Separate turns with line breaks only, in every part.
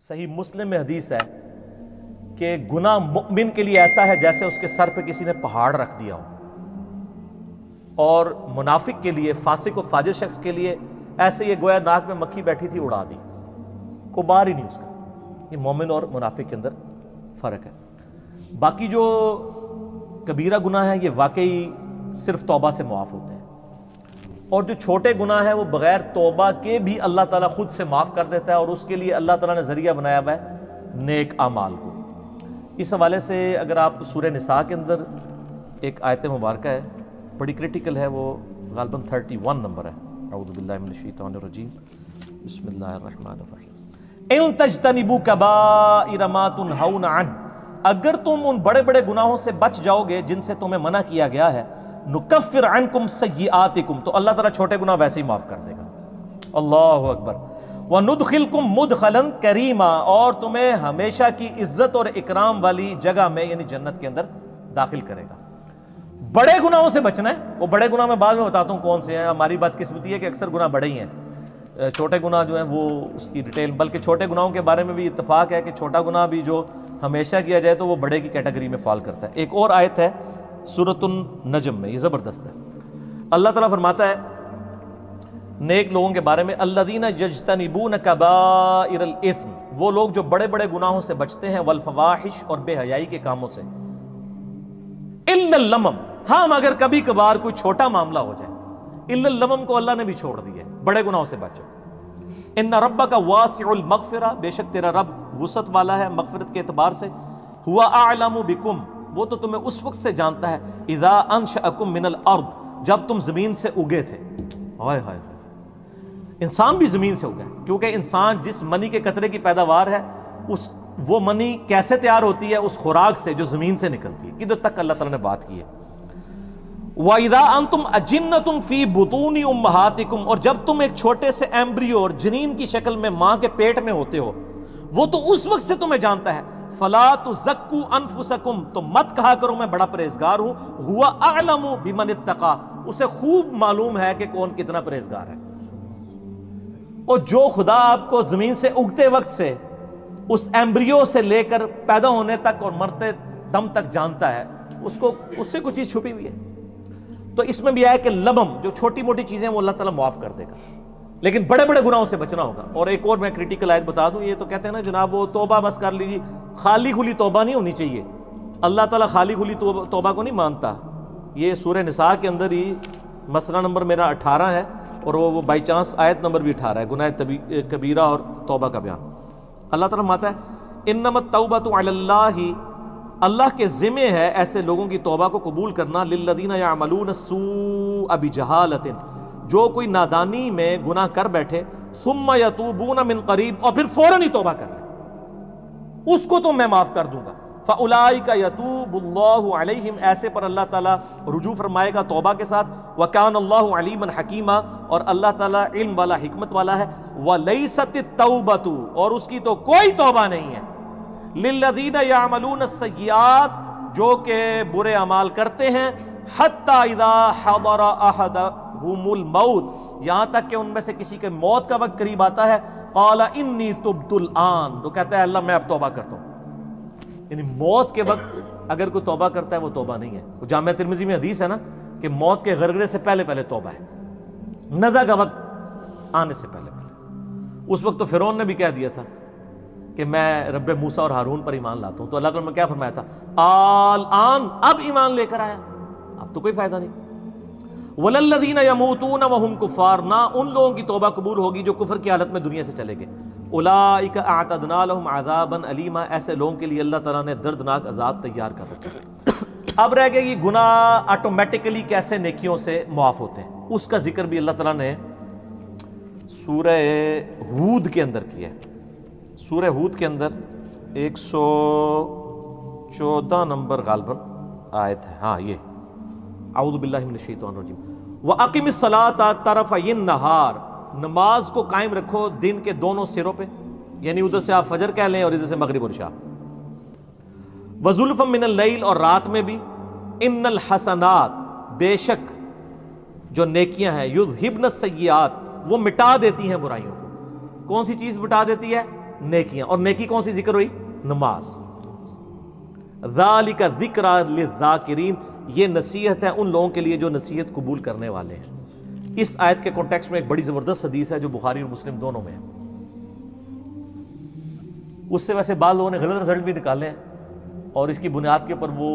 صحیح مسلم میں حدیث ہے کہ گناہ مؤمن کے لیے ایسا ہے جیسے اس کے سر پہ کسی نے پہاڑ رکھ دیا ہو، اور منافق کے لیے، فاسق و فاجر شخص کے لیے ایسے یہ گویا ناک میں مکھی بیٹھی تھی اڑا دی، کوئی بار ہی نہیں اس کا۔ یہ مومن اور منافق کے اندر فرق ہے۔ باقی جو کبیرہ گناہ ہیں یہ واقعی صرف توبہ سے معاف ہوتے ہیں، اور جو چھوٹے گناہ ہیں وہ بغیر توبہ کے بھی اللہ تعالیٰ خود سے معاف کر دیتا ہے، اور اس کے لیے اللہ تعالیٰ نے ذریعہ بنایا ہوا ہے نیک اعمال کو۔ اس حوالے سے اگر آپ سورہ نساء کے اندر ایک آیت مبارکہ ہے، بڑی کریٹیکل ہے، وہ غالباً 31 نمبر ہے۔ اعوذ باللہ من الشیطان الرجیم، بسم اللہ الرحمن الرحیم۔ ان تجتنبوا کبائر ما تنہون عنہ، اگر تم ان بڑے بڑے گناہوں سے بچ جاؤ گے جن سے تمہیں منع کیا گیا ہے، نکفر عنکم سیئاتکم، تو اللہ تعالیٰ چھوٹے گناہ ویسے ہی معاف کر دے گا۔ اللہ اکبر۔ وندخلکم مدخلا کریما، اور تمہیں ہمیشہ کی عزت اور اکرام والی جگہ میں یعنی جنت کے اندر داخل کرے گا۔ بڑے گناہوں سے بچنا ہے، وہ بڑے گناہ میں بعد میں بتاتا ہوں کون سے ہیں۔ ہماری بدقسمتی ہے کہ اکثر گناہ بڑے ہی ہیں، چھوٹے گناہ جو ہیں وہ اس کی ڈیٹیل، بلکہ چھوٹے گناہوں کے بارے میں بھی اتفاق ہے کہ چھوٹا گناہ بھی جو ہمیشہ کیا جائے تو وہ بڑے کی کیٹیگری میں فال کرتا ہے۔ ایک اور آیت ہے سورۃ النجم میں، یہ زبردست ہے۔ اللہ تعالیٰ فرماتا ہے نیک لوگوں کے بارے میں، الذین یجتنبون کبائر الاثم، وہ لوگ جو بڑے بڑے گناہوں سے بچتے ہیں، والفواحش، اور بے حیائی کے کاموں سے، الا اللمم، ہاں مگر کبھی کبھار کوئی چھوٹا معاملہ ہو جائے، الا اللمم کو اللہ نے بھی چھوڑ دیا ہے، بڑے گناہوں سے بچو۔ ان ربک واسع المغفرہ، بے شک تیرا رب وسعت والا ہے مغفرت کے اعتبار سے، ہوا اعلم بکم، وہ تو تمہیں اس وقت سے جانتا ہے، اذا انشأکم من الارض، جب تم زمین سے اگے تھے۔ ہائے ہائے، انسان بھی زمین سے اگا ہے، کیونکہ انسان جس منی کے قطرے کی پیداوار ہے، وہ منی کیسے تیار ہوتی ہے؟ اس خوراک سے جو زمین سے نکلتی ہے۔ کدھر تک اللہ تعالیٰ نے بات کی ہے۔ وَإِذَا أَنْتُمْ أَجِنَّةٌ فِي بُطُونِ أُمَّهَاتِكُمْ، اور جب تم ایک چھوٹے سے ایمبریو اور جنین کی شکل میں ماں کے پیٹ میں ہوتے ہو، وہ تو اس وقت سے تمہیں جانتا ہے۔ فَلَا تُزَكُّوا أَنفُسَكُمْ، تو مت کہا کرو میں بڑا پرہیزگار ہوں، هُوَ أَعْلَمُ بِمَنِ اتَّقَىٰ، اسے خوب معلوم ہے کہ کون کتنا پرہیزگار ہے۔ اور جو خدا آپ کو زمین سے اگتے وقت سے، اس ایمبریو سے لے کر پیدا ہونے تک اور مرتے دم تک جانتا ہے، اس سے کوئی چیز چھپی ہوئی ہے؟ تو اس میں بھی آیا کہ لبم، جو چھوٹی موٹی چیزیں وہ اللہ تعالیٰ معاف کر دے گا، لیکن بڑے بڑے گناہوں سے بچنا ہوگا۔ اور ایک اور میں کریٹیکل آیت بتا دوں، یہ تو کہتے ہیں نا جناب وہ توبہ بس کر لیجیے، خالی کھلی توبہ نہیں ہونی چاہیے، اللہ تعالیٰ خالی کھلی توبہ کو نہیں مانتا۔ یہ سورہ نساء کے اندر ہی مسئلہ نمبر میرا 18 ہے، اور وہ بائی چانس آیت نمبر بھی 18 ہے، گناہ کبیرہ اور توبہ کا بیان۔ اللہ تعالیٰ فرماتا ہے انما التوبۃ علی اللہ، اللہ کے ذمہ ہے ایسے لوگوں کی توبہ کو قبول کرنا، للذین یعملون السوء بجہالۃ، جو کوئی نادانی میں گناہ کر بیٹھے، ثم یتوبون من قریب، اور پھر فوراً ہی توبہ کر لیں، اس کو تو میں معاف کر دوں گا۔ فاولئک یتوب اللہ علیہم، ایسے پر اللہ تعالیٰ رجوع فرمائے گا توبہ کے ساتھ۔ وکان اللہ علیما حکیما، اور اللہ تعالیٰ علم والا حکمت والا ہے۔ ولیست التوبۃ، اور اس کی تو کوئی توبہ نہیں ہے، للذین یعملون السیئات، جو کہ برے اعمال کرتے ہیں، حتی اذا حضر احدهم الموت، یہاں تک کہ ان میں سے کسی کے موت کا وقت قریب آتا ہے، قال انی تبت الآن، تو کہتا ہے اللہ میں اب توبہ کرتا ہوں۔ یعنی موت کے وقت اگر کوئی توبہ کرتا ہے وہ توبہ نہیں ہے۔ وہ جامعہ ترمذی میں حدیث ہے نا کہ موت کے غرغرے سے پہلے پہلے توبہ ہے، نزع کا وقت آنے سے پہلے پہلے۔ اس وقت تو فرعون نے بھی کہہ دیا تھا کہ میں رب موسیٰ اور ہارون پر ایمان لاتا ہوں، تو اللہ تعالیٰ نے کیا فرمایا تھا؟ الآن، اب ایمان لے کر آیا، اب تو کوئی فائدہ نہیں۔ وَلَلَّذِينَ يَمُوتُونَ وَهُمْ كُفَّارٌ، نہ ان لوگوں کی توبہ قبول ہوگی جو کفر کی حالت میں دنیا سے چلے گئے۔ اولئک اعتدنا لهم عذابا الیما، ایسے لوگوں کے لیے اللہ تعالیٰ نے دردناک عذاب تیار کر رکھا ہے۔ اب رہ گیا یہ گناہ آٹومیٹکلی کیسے نیکیوں سے معاف ہوتے ہیں، اس کا ذکر بھی اللہ تعالیٰ نے سورہ ہود کے اندر کیا ہے۔ سورہ ہود کے اندر 114 نمبر غالباً آیت ہے، ہاں یہ، اعوذ باللہ من الشیطان الرجیم۔ وَأَقِمِ الصَّلَاةَ طَرَفَيِ النَّهَارِ، نماز کو قائم رکھو دن کے دونوں سروں پہ، یعنی ادھر سے آپ فجر کہہ لیں اور ادھر سے مغرب اور عشاء۔ وَزُلْفًا مِّنَ اللَّيْلِ، اور رات میں بھی۔ اِنَّ الْحَسَنَاتِ، بے شک جو نیکیاں ہیں، یُذْہِبْنَ السَّیِّئَاتِ، وہ مٹا دیتی ہیں برائیوں کو۔ کون سی چیز مٹا دیتی ہے؟ نیکیاں. اور نیکی کون سی ذکر ہوئی؟ نماز. ذالک ذکریٰ للذاکرین، یہ نصیحت ہے ان لوگوں کے لیے جو نصیحت قبول کرنے والے ہیں. اس آیت کے کانٹیکسٹ میں ایک بڑی زبردست حدیث ہے جو بخاری اور مسلم دونوں میں ہے. اس سے ویسے بعض لوگوں نے غلط رزلٹ بھی نکالے ہیں اور اس کی بنیاد کے اوپر وہ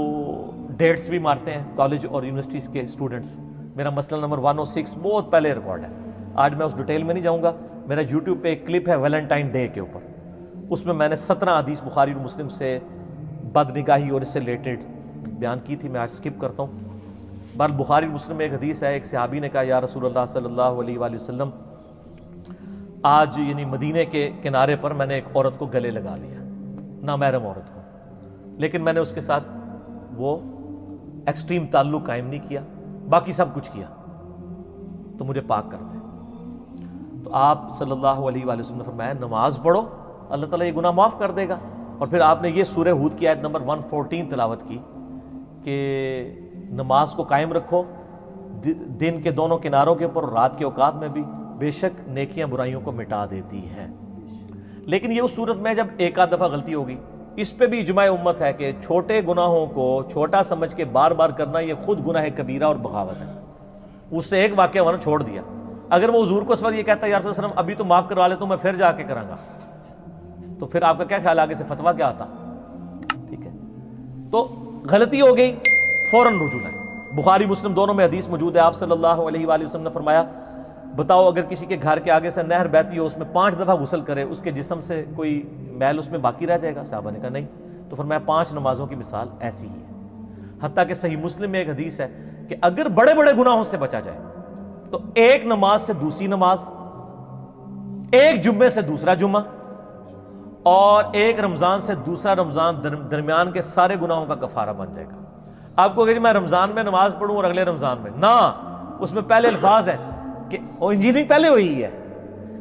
ڈیٹس بھی مارتے ہیں کالج اور یونیورسٹیز کے اسٹوڈنٹس. میرا مسئلہ نمبر 106 بہت پہلے ریکارڈ ہے، آج میں اس ڈیٹیل میں نہیں جاؤں گا. میرا یوٹیوب پہ ایک کلپ ہے ویلنٹائن ڈے کے اوپر، اس میں میں نے 17 حدیث بخاری اور مسلم سے بد نگاہی اور اس سے ریلیٹڈ بیان کی تھی. میں آج سکپ کرتا ہوں. بہرحال بخاری مسلم میں ایک حدیث ہے، ایک صحابی نے کہا یا رسول اللہ صلی اللہ علیہ وآلہ وسلم، آج یعنی مدینے کے کنارے پر میں نے ایک عورت کو گلے لگا لیا، نامحرم عورت کو، لیکن میں نے اس کے ساتھ وہ ایکسٹریم تعلق قائم نہیں کیا، باقی سب کچھ کیا، تو مجھے پاک کر دے. تو آپ صلی اللہ علیہ وآلہ وسلم نے فرمایا نماز پڑھو، اللہ تعالیٰ یہ گناہ معاف کر دے گا. اور پھر آپ نے یہ سورہ ہود کی آیت نمبر 114 تلاوت کی کہ نماز کو قائم رکھو دن کے دونوں کناروں کے اوپر اور رات کے اوقات میں بھی، بے شک نیکیاں برائیوں کو مٹا دیتی ہیں. لیکن یہ اس صورت میں جب ایک آدھ دفعہ غلطی ہوگی. اس پہ بھی اجماع امت ہے کہ چھوٹے گناہوں کو چھوٹا سمجھ کے بار بار کرنا یہ خود گناہ کبیرہ اور بغاوت ہے. اس سے ایک واقعہ ورنہ چھوڑ دیا. اگر وہ حضور کو اس وقت یہ کہتا ہے یا رسول اللہ علیہ وسلم ابھی تو معاف کروا لیتا ہوں، میں پھر جا کے کراں گا، تو پھر آپ کا کیا خیال آگے سے فتویٰ کیا آتا؟ ٹھیک ہے، تو غلطی ہو گئی فوراً رجوع ہے. بخاری مسلم دونوں میں حدیث موجود ہے. آپ صلی اللہ علیہ وآلہ وسلم نے فرمایا بتاؤ اگر کسی کے گھر کے آگے سے نہر بہتی ہو، اس میں 5 دفعہ غسل کرے، اس کے جسم سے کوئی میل اس میں باقی رہ جائے گا؟ صحابہ نے کہا نہیں. تو فرمایا 5 نمازوں کی مثال ایسی ہی ہے. حتیٰ کہ صحیح مسلم میں ایک حدیث ہے کہ اگر بڑے بڑے گناہوں سے بچا جائے تو ایک نماز سے دوسری نماز، ایک جمعے سے دوسرا جمعہ، اور ایک رمضان سے دوسرا رمضان درمیان کے سارے گناہوں کا کفارہ بن جائے گا. آپ کو کہ میں رمضان میں نماز پڑھوں اور اگلے رمضان میں نہ، اس میں پہلے الفاظ ہیں کہ انجینئرنگ پہلے ہوئی ہے.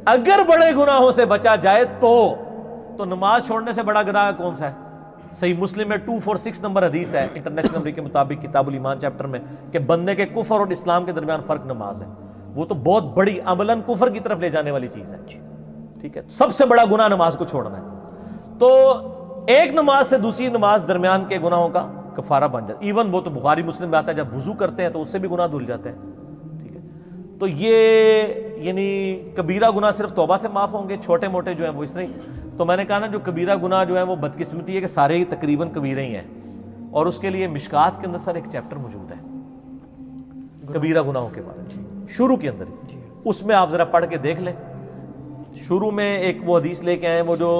اگر بڑے گناہوں سے بچا جائے تو نماز چھوڑنے سے بڑا گناہ کون سا ہے؟ صحیح مسلم میں 246 نمبر حدیث ہے انٹرنیشنل نمبر کے مطابق کتاب الایمان چیپٹر میں کہ بندے کے کفر اور اسلام کے درمیان فرق نماز ہے. وہ تو بہت بڑی عملاً کفر کی طرف لے جانے والی چیز ہے. ٹھیک ہے، سب سے بڑا گناہ نماز کو چھوڑنا ہے. تو ایک نماز سے دوسری نماز درمیان کے گناہوں کا کفارہ بن جاتا ہے. ایون وہ تو بخاری مسلم میں آتا ہے جب وضو کرتے ہیں تو اس سے بھی گناہ دھل جاتے ہیں. ٹھیک ہے، تو یہ یعنی کبیرہ گناہ صرف توبہ سے معاف ہوں گے، چھوٹے موٹے جو ہیں وہ اس طرح. تو میں نے کہا نا جو کبیرہ گناہ جو ہے وہ بدقسمتی ہے کہ سارے ہی تقریباً کبیرہ ہی ہیں، اور اس کے لیے مشکات کے اندر سر ایک چیپٹر موجود ہے کبیرہ گناہوں کے بارے میں، شروع کے اندر ہی. اس میں آپ ذرا پڑھ کے دیکھ لیں. شروع میں ایک وہ حدیث لے کے آئے وہ جو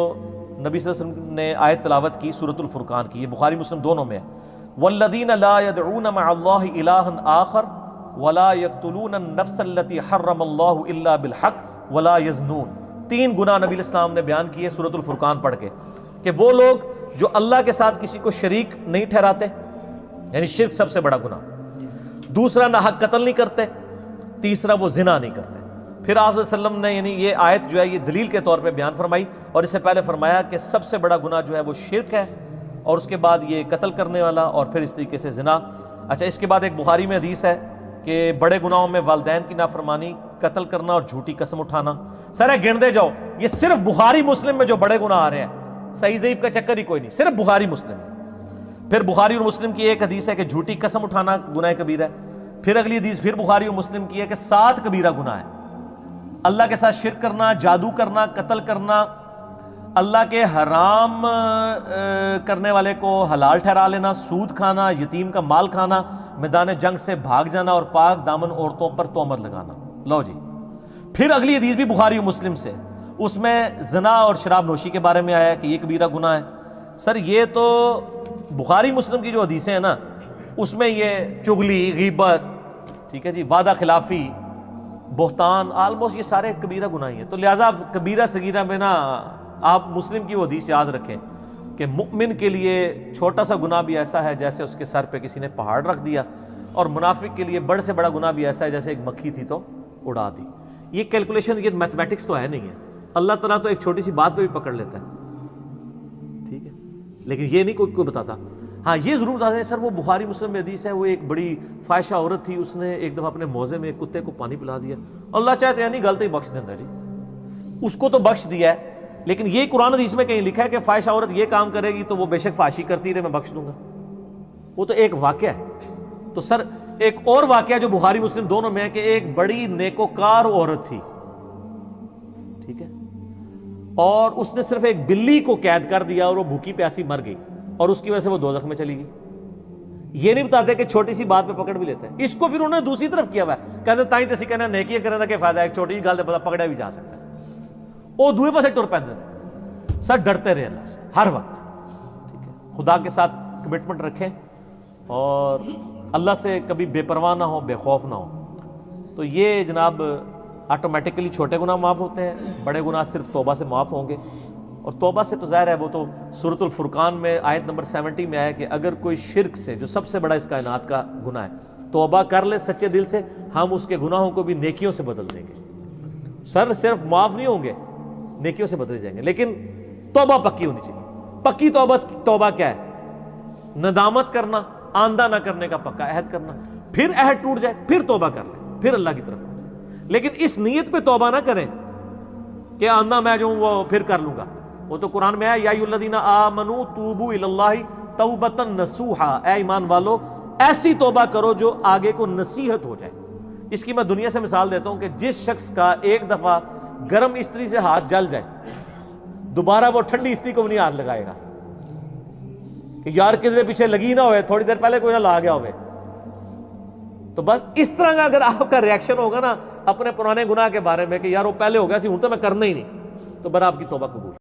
نبی صلی اللہ علیہ وسلم نے آیت تلاوت کی سورۃ الفرقان کی، یہ بخاری مسلم دونوں میں ہے. والذین لا يدعون مع اللہ الہا آخر ولا يقتلون النفس التي حرم اللہ الا بالحق ولا يزنون. 3 گناہ نبی الاسلام نے بیان کیے سورۃ الفرقان پڑھ کے کہ وہ لوگ جو اللہ کے ساتھ کسی کو شریک نہیں ٹھہراتے، یعنی شرک سب سے بڑا گناہ. دوسرا نہ حق قتل نہیں کرتے. تیسرا وہ زنا نہیں کرتے. پھر آپ صلی اللہ علیہ وسلم نے یعنی یہ آیت جو ہے یہ دلیل کے طور پہ بیان فرمائی، اور اس سے پہلے فرمایا کہ سب سے بڑا گناہ جو ہے وہ شرک ہے، اور اس کے بعد یہ قتل کرنے والا، اور پھر اس طریقے سے زنا. اچھا، اس کے بعد ایک بخاری میں حدیث ہے کہ بڑے گناہوں میں والدین کی نافرمانی، قتل کرنا اور جھوٹی قسم اٹھانا. سر گنتے جاؤ، یہ صرف بخاری مسلم میں جو بڑے گناہ آ رہے ہیں، صحیح ضعیف کا چکر ہی کوئی نہیں، صرف بخاری مسلم میں. پھر بخاری اور مسلم کی ایک حدیث ہے کہ جھوٹی قسم اٹھانا گناہ کبیرہ ہے. پھر اگلی حدیث پھر بخاری اور مسلم کی ہے کہ 7 کبیرہ گناہ ہے. اللہ کے ساتھ شرک کرنا، جادو کرنا، قتل کرنا، اللہ کے حرام کرنے والے کو حلال ٹھہرا لینا، سود کھانا، یتیم کا مال کھانا، میدان جنگ سے بھاگ جانا، اور پاک دامن عورتوں پر تہمت لگانا. لو جی، پھر اگلی حدیث بھی بخاری و مسلم سے، اس میں زنا اور شراب نوشی کے بارے میں آیا کہ یہ کبیرہ گناہ ہے. سر یہ تو بخاری مسلم کی جو حدیثیں ہیں نا، اس میں یہ چغلی، غیبت، ٹھیک ہے جی، وعدہ خلافی، بہتان، آلموسٹ یہ سارے کبیرہ گناہ ہیں. تو لہٰذا کبیرہ صغیرہ میں نا آپ مسلم کی وہ حدیث یاد رکھیں کہ مؤمن کے لیے چھوٹا سا گناہ بھی ایسا ہے جیسے اس کے سر پہ کسی نے پہاڑ رکھ دیا، اور منافق کے لیے بڑے سے بڑا گناہ بھی ایسا ہے جیسے ایک مکھی تھی تو اڑا دی. یہ کیلکولیشن، یہ میتھمیٹکس تو ہے نہیں ہے. اللہ تعالیٰ تو ایک چھوٹی سی بات پہ بھی پکڑ لیتا ہے. ٹھیک ہے، لیکن یہ نہیں کوئی بتاتا. ہاں یہ ضرور بتاتے ہیں سر وہ بخاری مسلم میں حدیث ہے، وہ ایک بڑی فاحشہ عورت تھی، اس نے ایک دفعہ اپنے موزے میں ایک کتے کو پانی پلا دیا. اللہ چاہتے ہیں نہیں غلطی بخش دیتا ہے جی، اس کو تو بخش دیا ہے، لیکن یہ قرآن حدیث میں کہیں لکھا ہے کہ فاحشہ عورت یہ کام کرے گی تو وہ بے شک فحاشی کرتی رہے، میں بخش دوں گا؟ وہ تو ایک واقعہ ہے۔ تو سر ایک اور واقعہ جو بخاری مسلم دونوں میں ہے کہ ایک بڑی نیکوکار عورت تھی، ٹھیک ہے، اور اس نے صرف ایک بلی کو قید کر دیا اور وہ بھوکی پیاسی مر گئی، اور اس کی وجہ سے وہ دوزخ میں چلی گئی۔ یہ نہیں بتاتے کہ چھوٹی سی بات پہ پکڑ بھی لیتے ہیں، اس کو پھر انہوں نے دوسری طرف کیا ہوا ہے، کہتے تائیں تسی کہنا نیکیاں کرنے دا کہ فائدہ ہے، ایک چھوٹی سی گل تے پتہ پکڑا بھی جا سکتا ہے، وہ دوسرے پاسے ٹر پیندے ہیں۔ سر ڈرتے رہے اللہ سے ہر وقت، ٹھیک ہے، خدا کے ساتھ کمٹمنٹ رکھیں اور اللہ سے کبھی بے پرواہ نہ ہو، بے خوف نہ ہو، تو یہ جناب آٹومیٹکلی چھوٹے گناہ معاف ہوتے ہیں، بڑے گناہ صرف توبہ سے معاف ہوں گے۔ اور توبہ سے تو ظاہر ہے وہ تو سورۃ الفرقان میں آیت نمبر 70 میں آیا کہ اگر کوئی شرک سے، جو سب سے بڑا اس کائنات کا گناہ ہے، توبہ کر لے سچے دل سے، ہم اس کے گناہوں کو بھی نیکیوں سے بدل دیں گے۔ سر صرف معاف نہیں ہوں گے، نیکیوں سے بدلے جائیں گے، لیکن توبہ پکی ہونی چاہیے۔ پکی توبہ کیا ہے؟ ندامت کرنا، آندہ نہ کرنے کا پکا عہد کرنا، پھر عہد ٹوٹ جائے پھر توبہ کر لیں، پھر اللہ کی طرف آ جائیں، لیکن اس نیت پہ توبہ نہ کریں کہ آندہ میں جو ہوں وہ پھر کر لوں گا۔ وہ تو قرآن میں ہے یا ایھا الذین آمنوا توبوا الی اللہ توبۃ نصوحا، اے ایمان والو ایسی توبہ کرو جو آگے کو نصیحت ہو جائے۔ اس کی میں دنیا سے مثال دیتا ہوں کہ جس شخص کا ایک دفعہ گرم استری سے ہاتھ جل جائے، دوبارہ وہ ٹھنڈی استری کو بھی نہیں ہاتھ لگائے گا کہ یار کدھر پیچھے لگی نہ ہوئے، تھوڑی دیر پہلے کوئی نہ لا گیا ہوئے۔ تو بس اس طرح کا اگر آپ کا ریاکشن ہوگا نا اپنے پرانے گناہ کے بارے میں کہ یار وہ پہلے ہو گیا سی ہوں تو میں کرنا ہی نہیں، تو بر آپ کی توبہ قبول۔